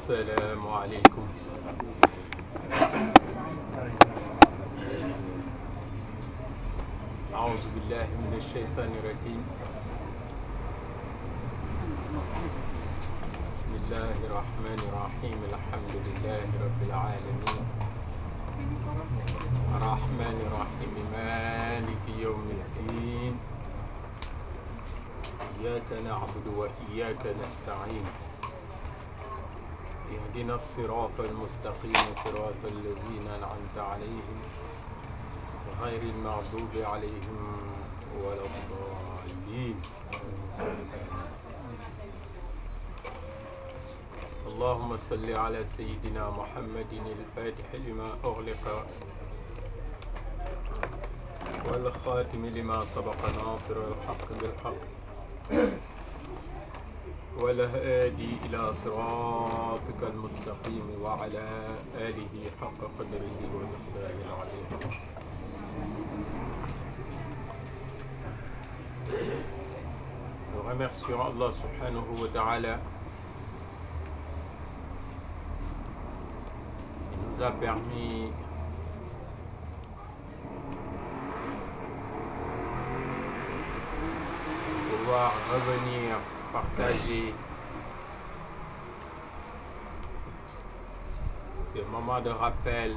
السلام عليكم. أعوذ بالله من الشيطان الرجيم. بسم الله الرحمن الرحيم. الحمد لله رب العالمين الرحمن الرحيم مالك يوم الدين إياك نعبد وإياك نستعين اهدنا الصراط المستقيم صراط الذين أنعمت عليهم غير المغضوب عليهم ولا الضالين. اللهم صل على سيدنا محمد الفاتح لما أغلق والخاتم لما سبق ناصر الحق بالحق والهادي إلى صراطك المستقيم وعلى آله حق قدره ومقداره العظيم. Nous remercions Allah subhanahu wa ta'ala qui nous a permis de pouvoir revenir partager des moments de rappel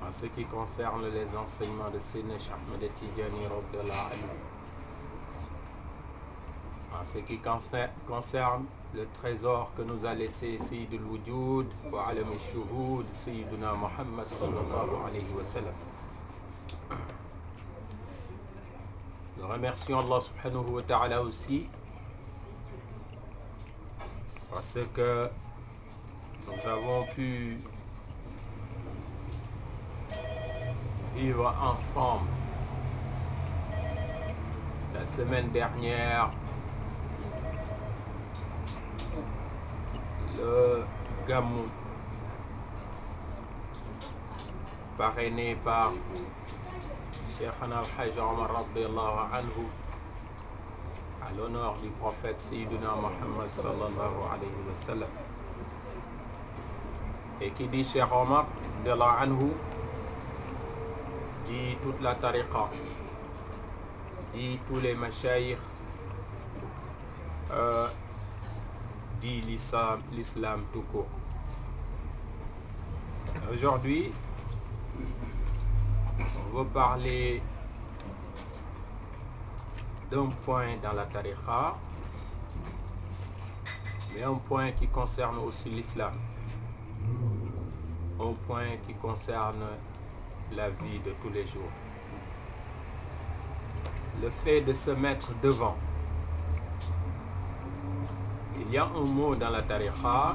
en ce qui concerne les enseignements de Sayyidina Cheikh Ahmed Tidjani radhiyallahu anhu, en ce qui concerne le trésor que nous a laissé Sayyid al-Wujud wa alam al-shuhud Sayyiduna Muhammad sallallahu alayhi wa sallam. Nous remercions Allah subhanahu wa ta'ala aussi parce que nous avons pu vivre ensemble la semaine dernière le Gamou parrainé par Cheikhana al-Hajj Omar radhiyallahu anhu à l'honneur du prophète Sayyidina Muhammad sallallahu alayhi wa sallam. Et qui dit Cheikh Omar radhiyallahu anhu dit toute la tariqa, dit tous les mashayikh, dit l'islam tout court. Aujourd'hui, on va parler d'un point dans la tariqa, mais un point qui concerne aussi l'islam, un point qui concerne la vie de tous les jours. Le fait de se mettre devant. Il y a un mot dans la tariqa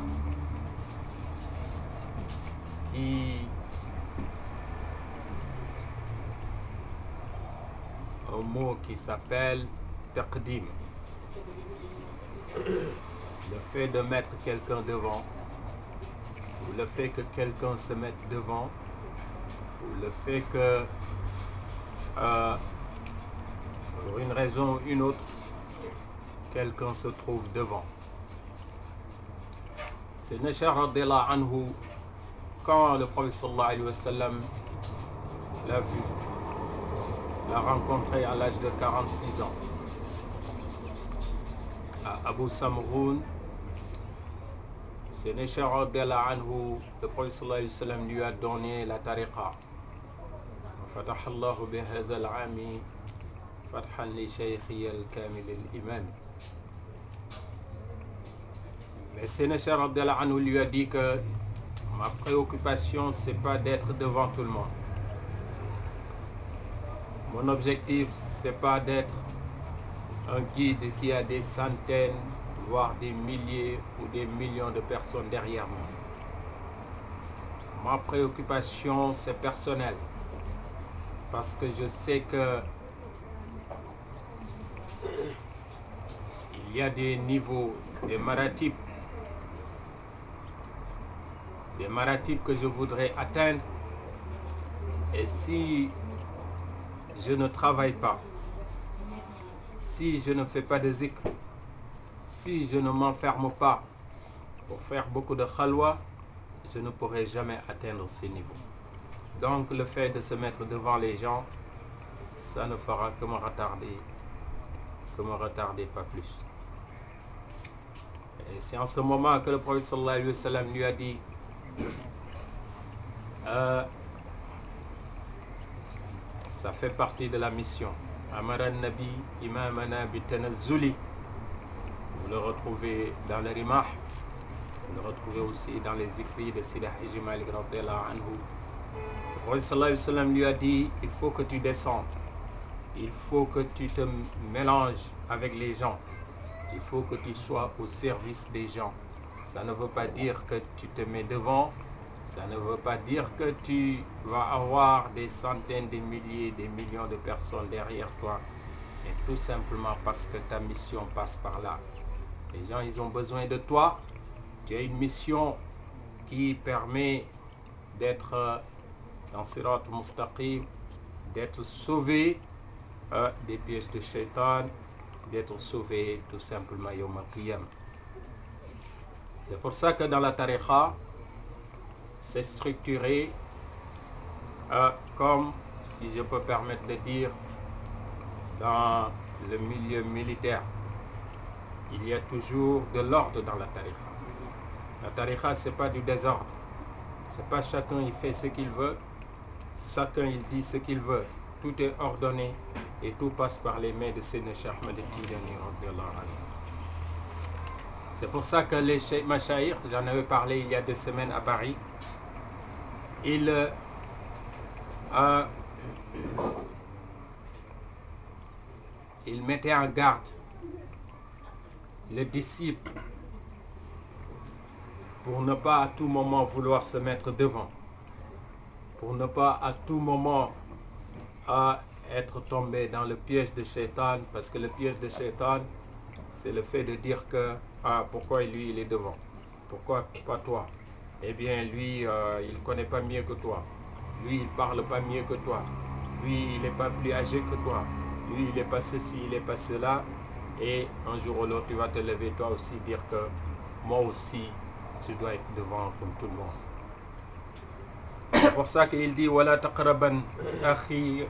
qui s'appelle taqdim. Le fait de mettre quelqu'un devant, ou le fait que quelqu'un se mette devant, ou le fait que pour une raison ou une autre quelqu'un se trouve devant. C'est Cheikh radhiyallahu anhu, quand le prophète sallallahu alayhi wa sallam l'a vu, l'a rencontré à l'âge de 46 ans à Abu Samroun, c'est Cheikh radhiyallahu anhu, le prophète sallallahu alayhi wa sallam lui a donné la tariqa. فتح الله بهذا العام فتحا لشيخي الكامل الإمام. Mais Séné Cheikh radhiyallahu anhu lui a dit que ma préoccupation c'est pas d'être devant tout le monde. Mon objectif c'est pas d'être un guide qui a des centaines voire des milliers ou des millions de personnes derrière moi. Ma préoccupation c'est personnel. Parce que je sais que il y a des niveaux, des maratib que je voudrais atteindre, et si je ne travaille pas, si je ne fais pas de zikr, si je ne m'enferme pas pour faire beaucoup de khalwa, je ne pourrai jamais atteindre ces niveaux. Donc le fait de se mettre devant les gens, ça ne fera que me retarder, pas plus. Et c'est en ce moment que le prophète sallallahu alayhi wa sallam lui a dit ça fait partie de la mission. Amara Nabi imamana bitanazzuli. Vous le retrouvez dans le Rimah, vous le retrouvez aussi dans les écrits de Sidi Hadji Malik radhiyallahu anhu. Le prophète sallallahu alayhi wa sallam lui a dit, il faut que tu descendes, il faut que tu te mélanges avec les gens, il faut que tu sois au service des gens. Ça ne veut pas dire que tu te mets devant, ça ne veut pas dire que tu vas avoir des centaines, des milliers, des millions de personnes derrière toi, mais tout simplement parce que ta mission passe par là. Les gens, ils ont besoin de toi. Tu as une mission qui permet d'être dans Sirat Mustaqim, d'être sauvé des pièges de Shaitan, d'être sauvé tout simplement Yawm al-Qiyam. C'est pour ça que dans la tariqa, c'est structuré comme, si je peux permettre de dire, dans le milieu militaire. Il y a toujours de l'ordre dans la tariqa. La tariqa, c'est pas du désordre. C'est pas chacun il fait ce qu'il veut, chacun il dit ce qu'il veut. Tout est ordonné et tout passe par les mains de Sayyidina Cheikh Ahmed Tijani radhiyallahu anhu. C'est pour ça que les Mashayikh, j'en avais parlé il y a 2 semaines à Paris, ils mettaient en garde le disciple pour ne pas à tout moment vouloir se mettre devant, pour ne pas à tout moment être tombé dans le piège de Shaitan, parce que le piège de Shaitan, c'est le fait de dire que pourquoi lui il est devant, pourquoi pas toi? Eh bien lui il connaît pas mieux que toi, lui il parle pas mieux que toi, lui il n'est pas plus âgé que toi, lui il est pas ceci, il est pas cela, et un jour ou l'autre tu vas te lever toi aussi dire que moi aussi je dois être devant comme tout le monde. C'est pour ça qu'il dit wala taqraban akhi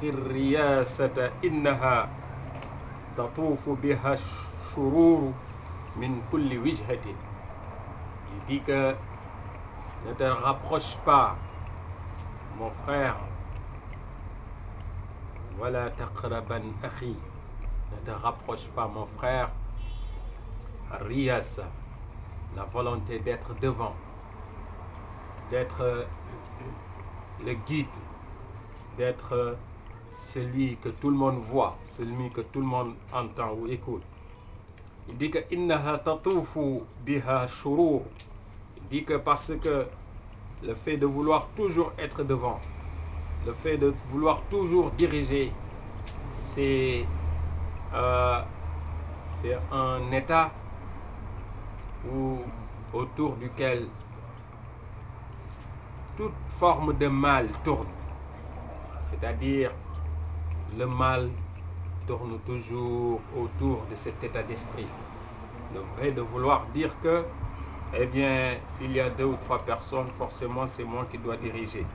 riyasata innaha tatufu biha shurur min kulli wijhatin. Il dit que ne te rapproche pas, mon frère, wala taqraban akhi, ne te rapproche pas, mon frère, riyasa, la volonté d'être devant, d'être le guide, d'être celui que tout le monde voit, celui que tout le monde entend ou écoute. Il dit que innaha tatufu biha shurur. Il dit que parce que le fait de vouloir toujours être devant, le fait de vouloir toujours diriger, c'est un état autour duquel toute forme de mal tourne. C'est-à-dire, le mal tourne toujours autour de cet état d'esprit. Le fait de vouloir dire que, eh bien, s'il y a 2 ou 3 personnes, forcément c'est moi qui dois diriger.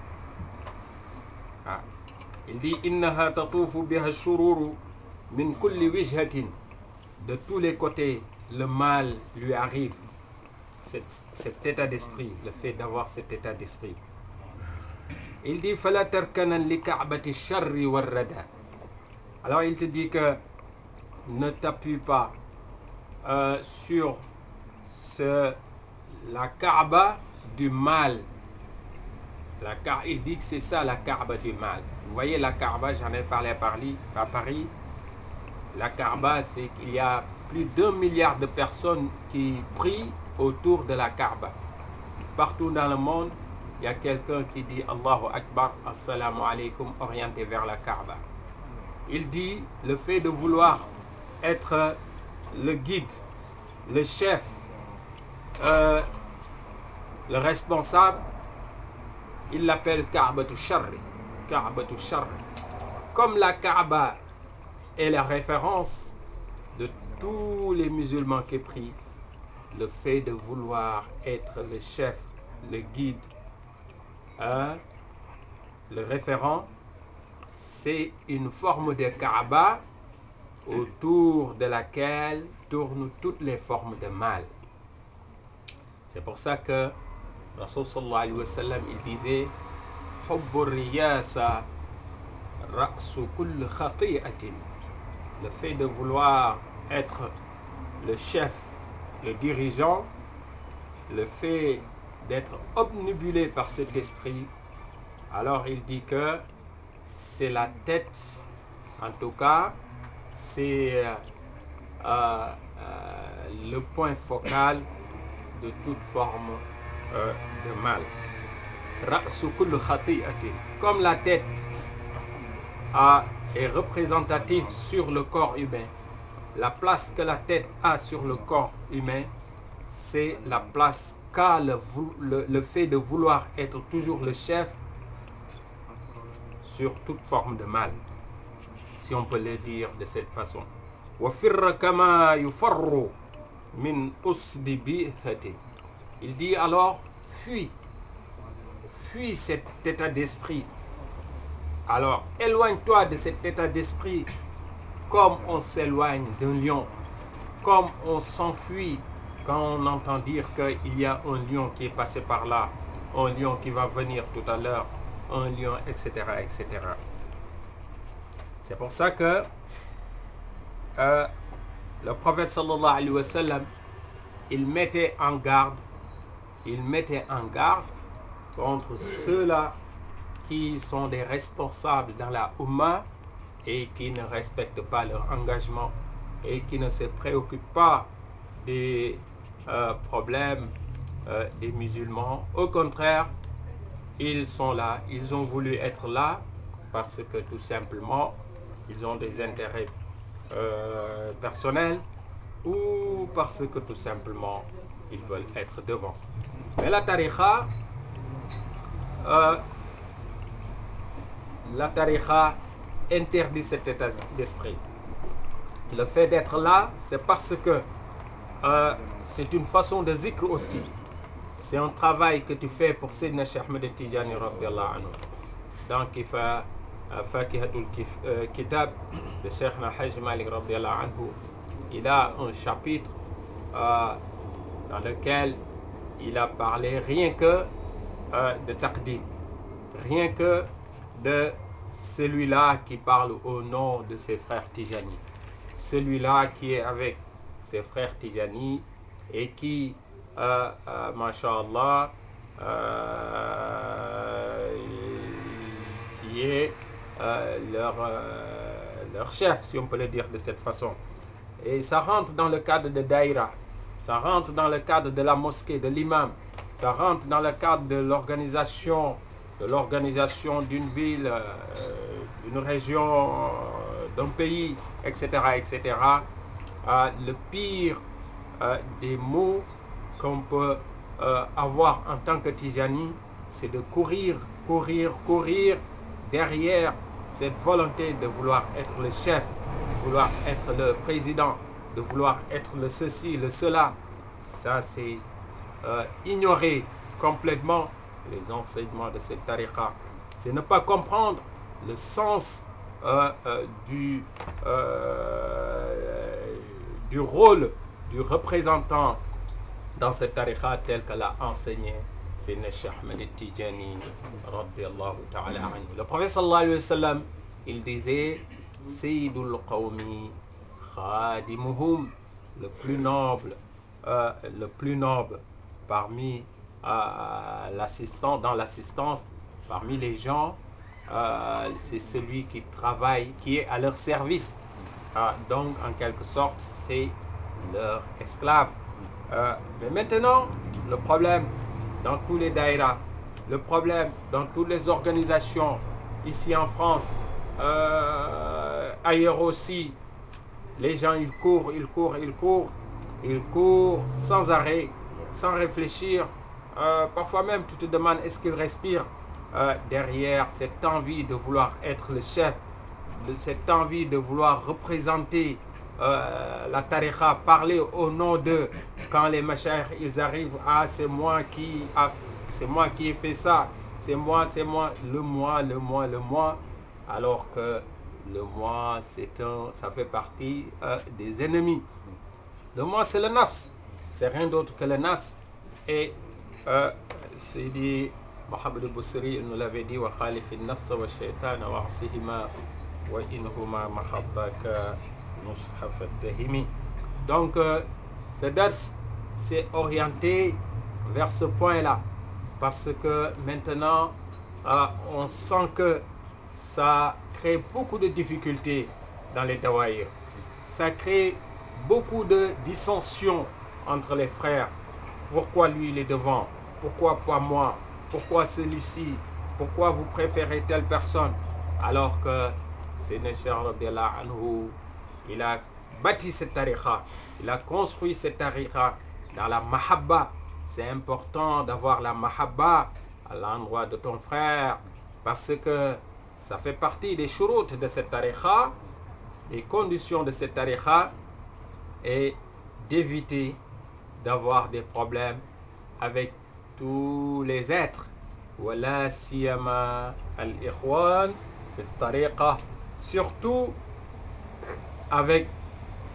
Il dit innaha tatufu biha shururu min kulli wijhatin. De tous les côtés, le mal lui arrive. Cet état d'esprit, le fait d'avoir cet état d'esprit. Il dit fala tarkanan li ka'bati sharri warrada. Alors il te dit que ne t'appuie pas sur la Kaaba du mal. Il dit que c'est ça la Kaaba du mal. Vous voyez la Kaaba, j'en ai parlé à Paris. La Kaaba, c'est qu'il y a plus d'1 milliard de personnes qui prient autour de la Kaaba. Partout dans le monde, il y a quelqu'un qui dit Allahu Akbar, Assalamu alaikum, orienté vers la Kaaba. Il dit le fait de vouloir être le guide, le chef, le responsable, il l'appelle Ka'batu Sharri. Ka'batu Sharri. Comme la Kaaba est la référence de tous les musulmans qui prient, le fait de vouloir être le chef, le guide, le référent, c'est une forme de Kaaba autour de laquelle tournent toutes les formes de mal. C'est pour ça que Rasul sallallahu alayhi wa sallam, il disait Hubbu riyasa ra'su kull khati'atin. Le fait de vouloir être le chef, le dirigeant, le fait d'être obnubilé par cet esprit, alors il dit que c'est la tête, en tout cas, c'est le point focal de toute forme de mal. Ra'su kull khati'atin. Comme la tête est représentative sur le corps humain, la place que la tête a sur le corps humain, c'est la place qu'a le fait de vouloir être toujours le chef sur toute forme de mal, si on peut le dire de cette façon. Il dit alors, fuis cet état d'esprit. Alors, éloigne-toi de cet état d'esprit comme on s'éloigne d'un lion, comme on s'enfuit quand on entend dire qu'il y a un lion qui est passé par là, un lion qui va venir tout à l'heure, un lion, etc., etc. C'est pour ça que le prophète sallallahu alayhi wa sallam, il mettait en garde contre ceux-là qui sont des responsables dans la Ummah et qui ne respectent pas leur engagement et qui ne se préoccupent pas des problèmes des musulmans. Au contraire, ils sont là, ils ont voulu être là parce que tout simplement ils ont des intérêts personnels ou parce que tout simplement ils veulent être devant. Mais la tariqa interdit cet état d'esprit. Le fait d'être là, c'est parce que c'est une façon de zikr aussi. C'est un travail que tu fais pour Sayyidina Cheikh Ahmed Tijani radiyallahu anhu. Donc il fait Fakihatul Kitab de Cheikh Hajj Malik radiyallahu anhu. Il a un chapitre dans lequel il a parlé rien que de taqdim, rien que de celui-là qui parle au nom de ses frères Tijani, celui-là qui est avec ses frères Tijani et qui, masha'Allah, qui est leur chef, si on peut le dire de cette façon. Et ça rentre dans le cadre de Daïra, ça rentre dans le cadre de la mosquée, de l'imam, ça rentre dans le cadre de l'organisation d'une ville, d'une région, d'un pays, etc., etc. Le pire des mots qu'on peut avoir en tant que Tijani, c'est de courir derrière cette volonté de vouloir être le chef, de vouloir être le président, de vouloir être le ceci, le cela. Ça, c'est ignorer complètement les enseignements de cette tariqa. C'est ne pas comprendre le sens du rôle du représentant dans cette tariqa tel que l'a enseigné Sayyidina Cheikh Ahmed Tijani radiyallahu ta'ala anhu. Le prophète sallallahu alayhi wa sallam, il disait Sayyidul qawmi khadimuhum, le plus noble parmi dans l'assistance, parmi les gens, c'est celui qui travaille, qui est à leur service. Donc, en quelque sorte, c'est leur esclave. Mais maintenant, le problème dans tous les daïras, le problème dans toutes les organisations, ici en France, ailleurs aussi, les gens ils courent sans arrêt, sans réfléchir. Parfois même tu te demandes est-ce qu'ils respirent derrière cette envie de vouloir être le chef, de cette envie de vouloir représenter la tariqa, parler au nom d'eux. Quand les mashayikh, ils arrivent, ah, c'est moi qui ai fait ça, c'est moi, le moi, alors que le moi, ça fait partie des ennemis. Le moi, c'est le nafs, c'est rien d'autre que le nafs. Et Sidi Mohamed al-Busri nous l'avait dit, wa khalifin nafs wa shaytan wa asihima wa inhuma mahabbaka nushaf at-tahimi. Donc ce dars s'est orienté vers ce point-là, parce que maintenant on sent que ça crée beaucoup de difficultés dans les dawaïr. Ça crée beaucoup de dissensions entre les frères. Pourquoi lui il est devant? Pourquoi pas moi? Pourquoi celui-ci? Pourquoi vous préférez telle personne? Alors que Sayyidina Cheikh radiyallahu anhu, il a bâti cette tariqa, il a construit cette tariqa dans la mahabba. C'est important d'avoir la mahabba à l'endroit de ton frère, parce que ça fait partie des shurut de cette tariqa, des conditions de cette tariqa, et d'éviter d'avoir des problèmes avec tous les êtres. Wala siyama al-ikhwan fi tariqa, surtout avec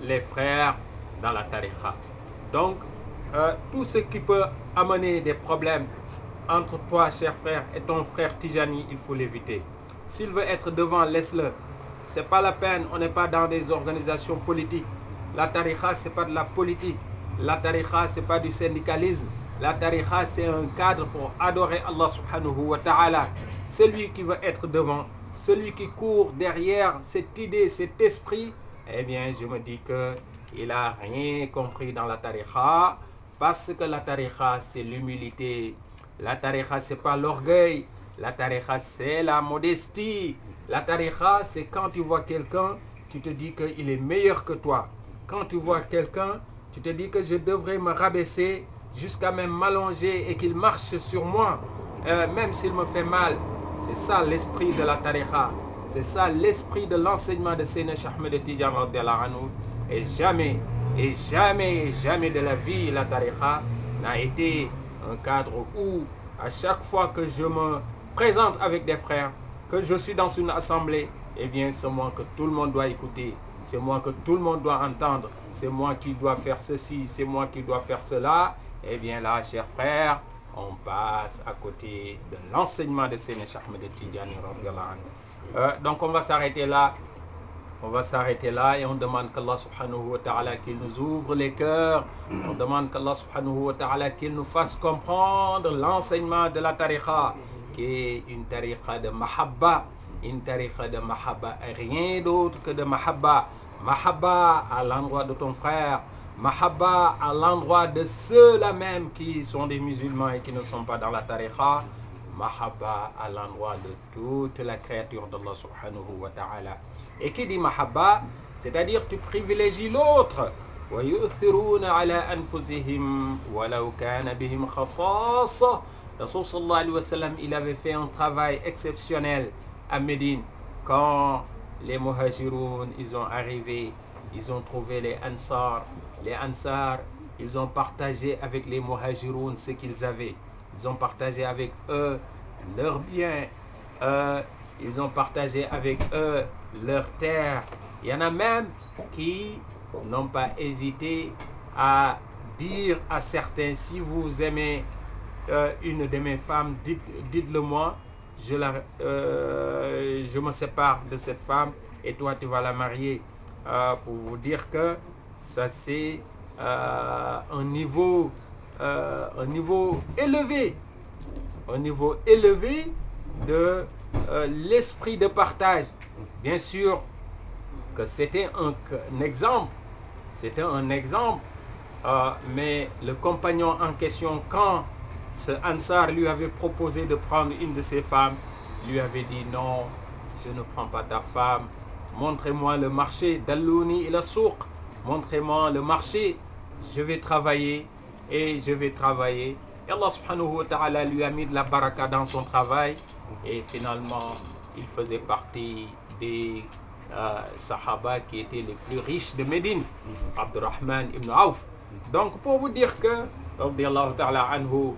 les frères dans la tariqa. Donc tout ce qui peut amener des problèmes entre toi, cher frère, et ton frère Tijani, il faut l'éviter. S'il veut être devant, laisse-le. C'est pas la peine, on n'est pas dans des organisations politiques. La tariqa, c'est pas de la politique. La tariqa, c'est pas du syndicalisme. La tariqa, c'est un cadre pour adorer Allah subhanahu wa ta'ala. Celui qui veut être devant, celui qui court derrière cette idée, cet esprit, eh bien, je me dis qu'il n'a rien compris dans la tariqa, parce que la tariqa, c'est l'humilité. La tariqa, c'est pas l'orgueil. La tariqa, c'est la modestie. La tariqa, c'est quand tu vois quelqu'un, tu te dis qu'il est meilleur que toi. Quand tu vois quelqu'un, tu te dis que je devrais me rabaisser jusqu'à même m'allonger et qu'il marche sur moi, même s'il me fait mal. C'est ça l'esprit de la tariqa. C'est ça l'esprit de l'enseignement de Sayyidina Cheikh Ahmed Tidiane radiyallahu anhu. Et jamais de la vie, la tariqa n'a été un cadre où, à chaque fois que je me présente avec des frères, que je suis dans une assemblée, eh bien c'est moi que tout le monde doit écouter, c'est moi que tout le monde doit entendre, c'est moi qui dois faire ceci, c'est moi qui dois faire cela. Eh bien là, chers frères, on passe à côté de l'enseignement de Sayyidina Cheikh Ahmed Tidiane radiyallahu anhu. Donc on va s'arrêter là. On va s'arrêter là et on demande qu'Allah subhanahu wa ta'ala qu'il nous ouvre les cœurs. On demande qu'Allah subhanahu wa ta'ala qu'il nous fasse comprendre l'enseignement de la tariqa, qui est une tariqa de mahabba. Une tariqa de mahabba, rien d'autre que de mahabba. Mahabba à l'endroit de ton frère. Mahabba à l'endroit de ceux-là même qui sont des musulmans et qui ne sont pas dans la tariqa. Mahabba à l'endroit de toute la créature d'Allah subhanahu wa ta'ala. Et qui dit mahabba, c'est-à-dire tu privilégies l'autre. وَيُؤْثِرُونَ عَلَىٰ أَنفُسِهِمْ وَلَوْ كَانَ بِهِمْ خَصَاصَةٌ. Rasul sallallahu alayhi wa sallam, il avait fait un travail exceptionnel à Médine. Quand les muhajiroun, ils ont arrivé, ils ont trouvé les ansar. Les ansar, ils ont partagé avec les muhajiroun ce qu'ils avaient. Ils ont partagé avec eux leurs biens. Ils ont partagé avec eux leurs terres. Il y en a même qui n'ont pas hésité à dire à certains, si vous aimez une de mes femmes, dites-le moi, je me sépare de cette femme et toi tu vas la marier, pour vous dire que ça c'est un niveau élevé, de l'esprit de partage. Bien sûr que c'était un exemple, mais le compagnon en question, quand ce Ansar lui avait proposé de prendre une de ses femmes, lui avait dit non, je ne prends pas ta femme, montrez-moi le marché, dallouni ila souq, montrez-moi le marché, je vais travailler. Et Allah subhanahu wa ta'ala lui a mis de la baraka dans son travail, et finalement il faisait partie des Sahaba qui étaient les plus riches de Médine, Abdurrahman ibn Auf. Donc pour vous dire que, radiyallahu ta'ala anhu,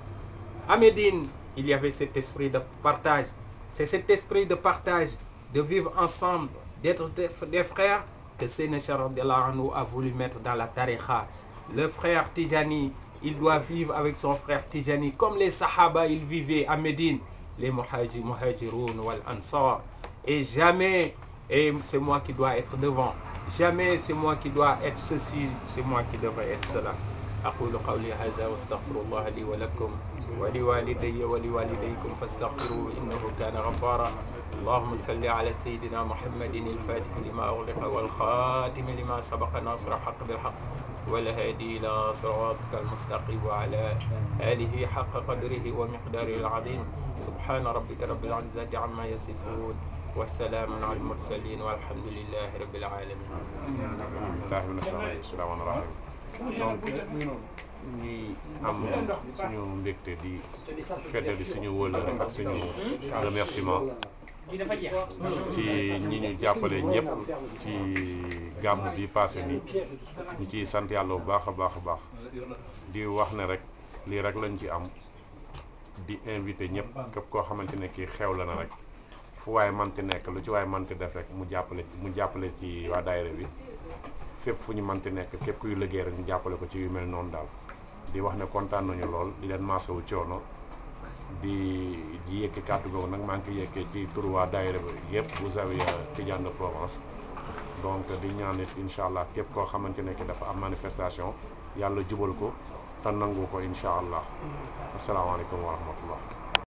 à Médine, il y avait cet esprit de partage. C'est cet esprit de partage, de vivre ensemble, d'être des frères, que Seyna Cheikh radiyallahu anhu a voulu mettre dans la tariqa. Le frère Tijani, il doit vivre avec son frère Tijani, comme les Sahaba, ils vivaient à Médine, les Muhajiroun wal Ansar. Et jamais, et c'est moi qui dois être devant, jamais c'est moi qui dois être ceci, c'est moi qui devrais être cela. أقول قولي هذا واستغفر الله لي ولكم ولوالدي ولوالديكم فاستغفروه إنه كان غفارا. اللهم صل على سيدنا محمد الفاتح لما أغلق والخاتم لما سبق ناصر الحق بالحق والهادي إلى صراطك المستقيم وعلى آله حق قدره ومقداره العظيم. سبحان ربك رب العزة عما يصفون والسلام على المرسلين والحمد لله رب العالمين. donc ñi am suñu mbégte di feddali suñu wëllëre ak suñu remerciement ci ñi ñu jàppale ñëpp ci gàmm bi passé ni ñu ciy sant yàlla bu baax a baax a baax di wax ne rek lii rek lañ ci am di invité ñëpp képp koo xamante ne kii xew la na rek fu waaye manti nekk lu ci waaye manti def rek mu jàppale ci waa daayira bi fépp fu ñu manti nekk képp kuy liggéey rek ñu jàppale ko ci yu mel noonu daal di wax ne kontaan nañu lool di leen maasawu coono di yëkki kàddu googu nag maa ngi koy yëkkee ci turu waa daayira bi yëpp bu Zawiya Tidiane de Provence. donc di ñaan it incha allah képp koo xamante ne ki dafa am manifestation yàlla jubal ko te nangu ko incha allah asalaamaaleykum wa rahmatullah.